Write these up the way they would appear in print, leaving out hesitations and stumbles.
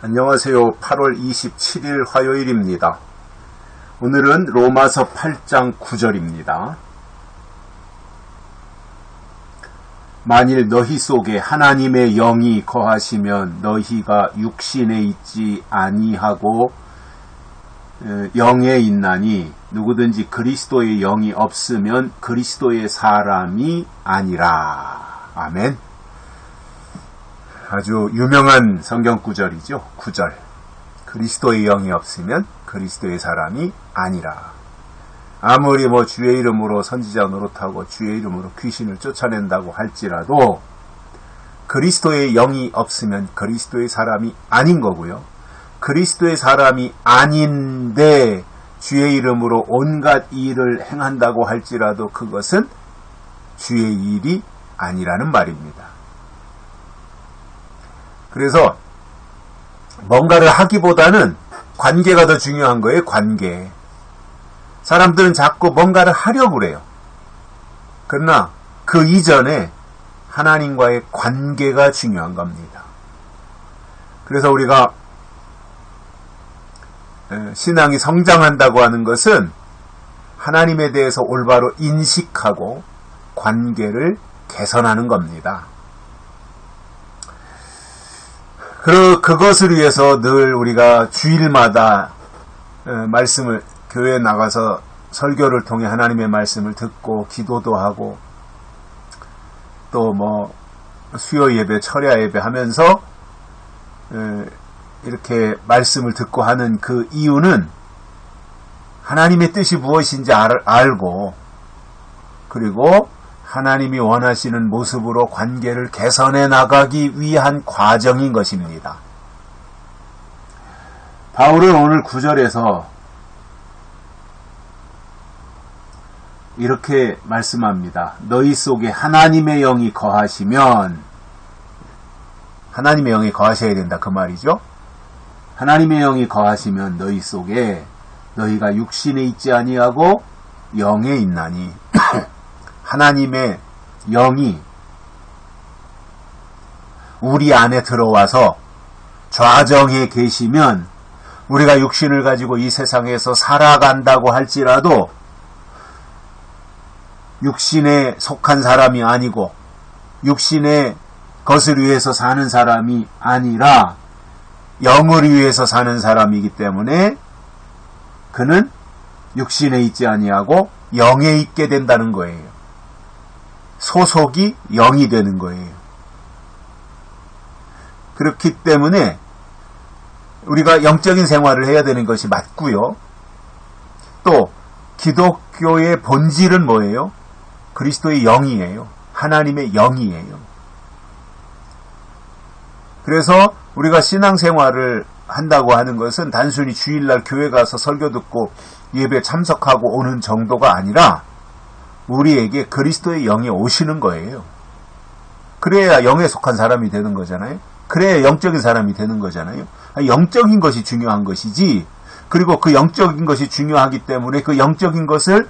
안녕하세요. 8월 27일 화요일입니다. 오늘은 로마서 8장 9절입니다. 만일 너희 속에 하나님의 영이 거하시면 너희가 육신에 있지 아니하고 영에 있나니 누구든지 그리스도의 영이 없으면 그리스도의 사람이 아니라. 아멘. 아주 유명한 성경 구절이죠. 9절. 그리스도의 영이 없으면 그리스도의 사람이 아니라. 아무리 주의 이름으로 선지자 노릇하고 주의 이름으로 귀신을 쫓아낸다고 할지라도 그리스도의 영이 없으면 그리스도의 사람이 아닌 거고요. 그리스도의 사람이 아닌데 주의 이름으로 온갖 일을 행한다고 할지라도 그것은 주의 일이 아니라는 말입니다. 그래서 뭔가를 하기보다는 관계가 더 중요한 거예요. 관계. 사람들은 자꾸 뭔가를 하려고 그래요. 그러나 그 이전에 하나님과의 관계가 중요한 겁니다. 그래서 우리가 신앙이 성장한다고 하는 것은 하나님에 대해서 올바로 인식하고 관계를 개선하는 겁니다. 그것을 위해서 늘 우리가 주일마다 말씀을 교회에 나가서 설교를 통해 하나님의 말씀을 듣고 기도도 하고 또 수요 예배, 철야 예배 하면서 이렇게 말씀을 듣고 하는 그 이유는 하나님의 뜻이 무엇인지 알고 그리고 하나님이 원하시는 모습으로 관계를 개선해 나가기 위한 과정인 것입니다. 바울은 오늘 9절에서 이렇게 말씀합니다. 너희 속에 하나님의 영이 거하시면, 하나님의 영이 거하셔야 된다 그 말이죠. 하나님의 영이 거하시면 너희 속에 너희가 육신에 있지 아니하고 영에 있나니 하나님의 영이 우리 안에 들어와서 좌정해 계시면 우리가 육신을 가지고 이 세상에서 살아간다고 할지라도 육신에 속한 사람이 아니고 육신의 것을 위해서 사는 사람이 아니라 영을 위해서 사는 사람이기 때문에 그는 육신에 있지 아니하고 영에 있게 된다는 거예요. 소속이 영이 되는 거예요. 그렇기 때문에 우리가 영적인 생활을 해야 되는 것이 맞고요. 또 기독교의 본질은 뭐예요? 그리스도의 영이에요. 하나님의 영이에요. 그래서 우리가 신앙생활을 한다고 하는 것은 단순히 주일날 교회 가서 설교 듣고 예배 참석하고 오는 정도가 아니라 우리에게 그리스도의 영이 오시는 거예요. 그래야 영에 속한 사람이 되는 거잖아요. 그래야 영적인 사람이 되는 거잖아요. 영적인 것이 중요한 것이지, 그리고 그 영적인 것이 중요하기 때문에 그 영적인 것을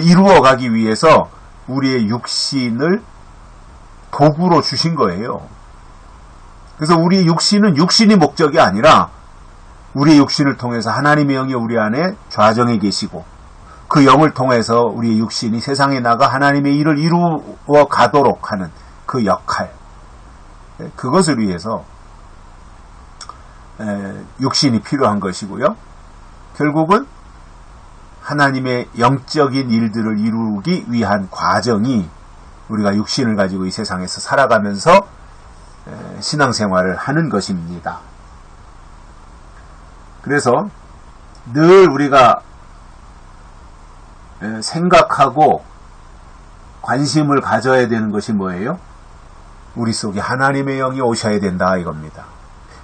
이루어가기 위해서 우리의 육신을 도구로 주신 거예요. 그래서 우리의 육신은 육신이 목적이 아니라 우리의 육신을 통해서 하나님의 영이 우리 안에 좌정해 계시고 그 영을 통해서 우리의 육신이 세상에 나가 하나님의 일을 이루어 가도록 하는 그 역할, 그것을 위해서 육신이 필요한 것이고요. 결국은 하나님의 영적인 일들을 이루기 위한 과정이 우리가 육신을 가지고 이 세상에서 살아가면서 신앙생활을 하는 것입니다. 그래서 늘 우리가 생각하고 관심을 가져야 되는 것이 뭐예요? 우리 속에 하나님의 영이 오셔야 된다 이겁니다.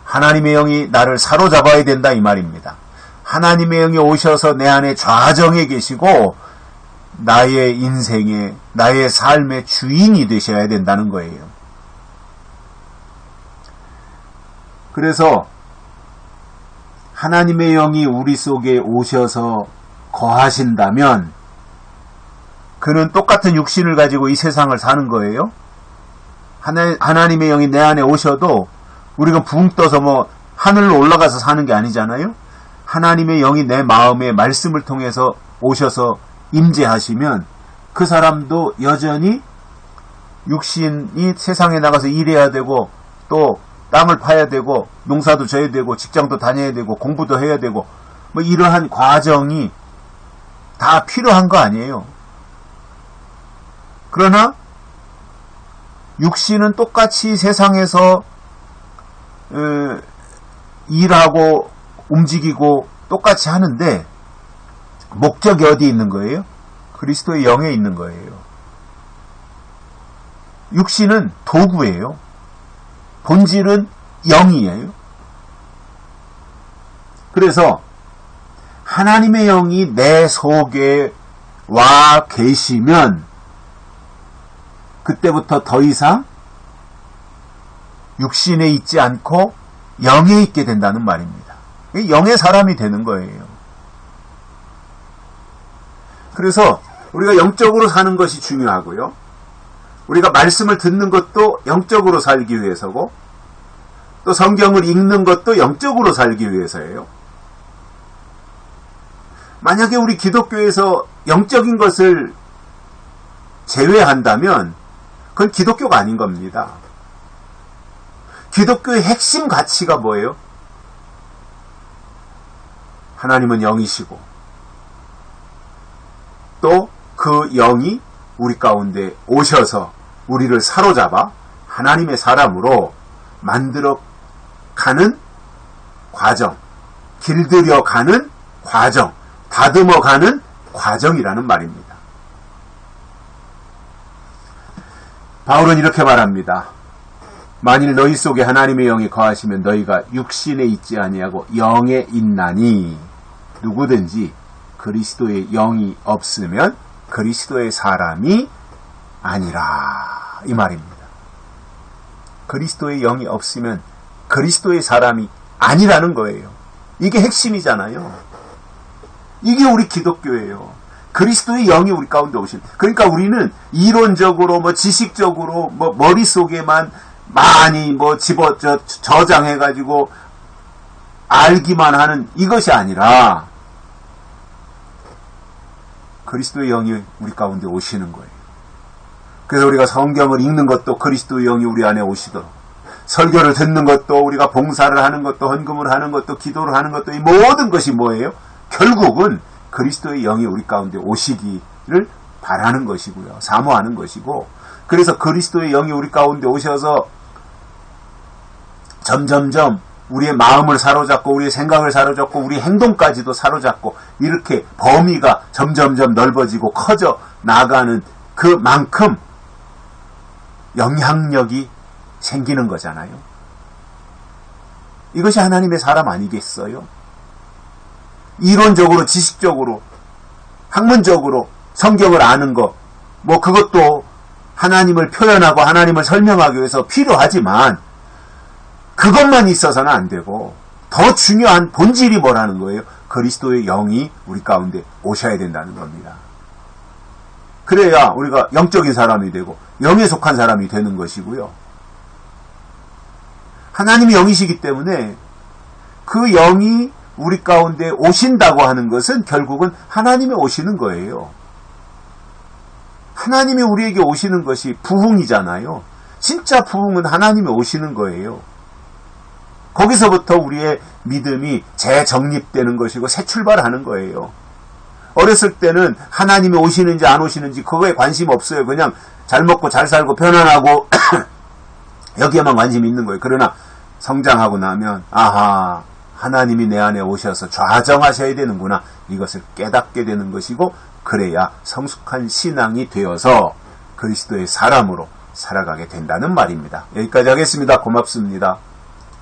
하나님의 영이 나를 사로잡아야 된다 이 말입니다. 하나님의 영이 오셔서 내 안에 좌정해 계시고 나의 인생의, 나의 삶의 주인이 되셔야 된다는 거예요. 그래서 하나님의 영이 우리 속에 오셔서 거하신다면 그는 똑같은 육신을 가지고 이 세상을 사는 거예요. 하나님의 영이 내 안에 오셔도 우리가 붕 떠서 하늘로 올라가서 사는 게 아니잖아요. 하나님의 영이 내 마음에 말씀을 통해서 오셔서 임재하시면 그 사람도 여전히 육신이 세상에 나가서 일해야 되고 또 땅을 파야 되고 농사도 져야 되고 직장도 다녀야 되고 공부도 해야 되고 뭐 이러한 과정이 다 필요한 거 아니에요. 그러나 육신은 똑같이 세상에서 일하고 움직이고 똑같이 하는데 목적이 어디 있는 거예요? 그리스도의 영에 있는 거예요. 육신은 도구예요. 본질은 영이에요. 그래서 하나님의 영이 내 속에 와 계시면 그때부터 더 이상 육신에 있지 않고 영에 있게 된다는 말입니다. 영의 사람이 되는 거예요. 그래서 우리가 영적으로 사는 것이 중요하고요. 우리가 말씀을 듣는 것도 영적으로 살기 위해서고 또 성경을 읽는 것도 영적으로 살기 위해서예요. 만약에 우리 기독교에서 영적인 것을 제외한다면 그건 기독교가 아닌 겁니다. 기독교의 핵심 가치가 뭐예요? 하나님은 영이시고 또 그 영이 우리 가운데 오셔서 우리를 사로잡아 하나님의 사람으로 만들어 가는 과정, 길들여 가는 과정, 다듬어 가는 과정이라는 말입니다. 바울은 이렇게 말합니다. 만일 너희 속에 하나님의 영이 거하시면 너희가 육신에 있지 아니하고 영에 있나니 누구든지 그리스도의 영이 없으면 그리스도의 사람이 아니라 이 말입니다. 그리스도의 영이 없으면 그리스도의 사람이 아니라는 거예요. 이게 핵심이잖아요. 이게 우리 기독교예요. 그리스도의 영이 우리 가운데 오신. 그러니까 우리는 이론적으로 지식적으로 머릿속에만 많이 저장해가지고 알기만 하는 이것이 아니라 그리스도의 영이 우리 가운데 오시는 거예요. 그래서 우리가 성경을 읽는 것도 그리스도의 영이 우리 안에 오시도록, 설교를 듣는 것도, 우리가 봉사를 하는 것도, 헌금을 하는 것도, 기도를 하는 것도, 이 모든 것이 뭐예요? 결국은 그리스도의 영이 우리 가운데 오시기를 바라는 것이고요. 사모하는 것이고, 그래서 그리스도의 영이 우리 가운데 오셔서 점점점 우리의 마음을 사로잡고 우리의 생각을 사로잡고 우리 행동까지도 사로잡고 이렇게 범위가 점점점 넓어지고 커져 나가는 그만큼 영향력이 생기는 거잖아요. 이것이 하나님의 사람 아니겠어요? 이론적으로, 지식적으로, 학문적으로 성경을 아는 것, 그것도 하나님을 표현하고 하나님을 설명하기 위해서 필요하지만 그것만 있어서는 안 되고 더 중요한 본질이 뭐라는 거예요? 그리스도의 영이 우리 가운데 오셔야 된다는 겁니다. 그래야 우리가 영적인 사람이 되고 영에 속한 사람이 되는 것이고요. 하나님이 영이시기 때문에 그 영이 우리 가운데 오신다고 하는 것은 결국은 하나님이 오시는 거예요. 하나님이 우리에게 오시는 것이 부흥이잖아요. 진짜 부흥은 하나님이 오시는 거예요. 거기서부터 우리의 믿음이 재정립되는 것이고 새 출발하는 거예요. 어렸을 때는 하나님이 오시는지 안 오시는지 그거에 관심 없어요. 그냥 잘 먹고 잘 살고 편안하고 여기에만 관심이 있는 거예요. 그러나 성장하고 나면 아하, 하나님이 내 안에 오셔서 좌정하셔야 되는구나. 이것을 깨닫게 되는 것이고 그래야 성숙한 신앙이 되어서 그리스도의 사람으로 살아가게 된다는 말입니다. 여기까지 하겠습니다. 고맙습니다.